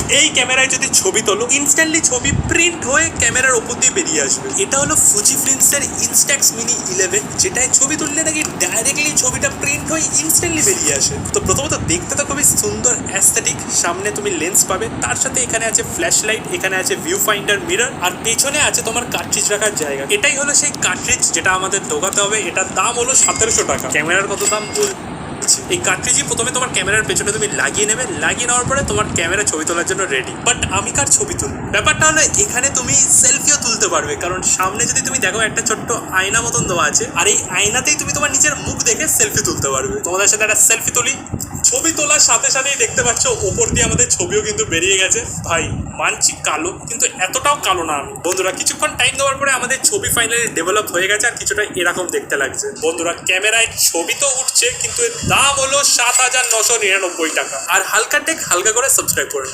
এই ক্যামেরায় যদি ছবি তোলো ইনস্ট্যান্টলি ছবি প্রিন্ট হয়ে ক্যামেরার ওপর দিয়ে বেরিয়ে আসবে। এটা হলো ফুজি ফিল্মসের ইনস্ট্যাক্স মিনি 11, যেটায় ছবি তুললে নাকি ডাইরেক্টলি ছবিটা প্রিন্ট হয়ে ইনস্ট্যান্টলি বেরিয়ে আসে। তো প্রথমত দেখতে তো খুবই সুন্দর অ্যাস্থেটিক, সামনে তুমি লেন্স পাবে, তার সাথে এখানে আছে ফ্ল্যাশ লাইট, এখানে আছে ভিউ ফাইন্ডার মিরর, আর পেছনে আছে তোমার কার্ট্রিজ রাখার জায়গা। এটাই হলো সেই কার্ট্রিজ যেটা আমাদের ঢোকাতে হবে। এটার দাম হলো 1700 টাকা। ক্যামেরার কত দাম এই কার্ট্রিজই প্রথমে তোমার ক্যামেরার পেছনে তুমি লাগিয়ে নেবে, লাগিয়ে নেওয়ার পরে তোমার ক্যামেরা ছবি তোলার জন্য রেডি। বাট আমি কার ছবি তুলব? ব্যাপারটা হলো এখানে তুমি সেলফিও তুলতে পারবে, কারণ সামনে যদি তুমি দেখো একটা ছোট্ট আয়না মতন দেওয়া আছে, আর এই আয়নাতেই তুমি তোমার নিজের মুখ দেখে সেলফি তুলতে পারবে। তোমাদের সাথে একটা সেলফি তুলি। ছবি তোলার সাথে সাথেই দেখতে পাচ্ছ ওপর দিয়ে আমাদের ছবিও কিন্তু বেরিয়ে গেছে। ভাই মানছি কালো, কিন্তু এতটাও কালো না আমি। বন্ধুরা কিছুক্ষণ টাইম দেওয়ার পরে আমাদের ছবি ফাইনালি ডেভেলপ হয়ে গেছে, আর কিছুটা এরকম দেখতে লাগছে। বন্ধুরা ক্যামেরায় ছবি তো উঠছে, কিন্তু এর দাম হলো 7999 টাকা। আর হালকা টেক হালকা করে সাবস্ক্রাইব করে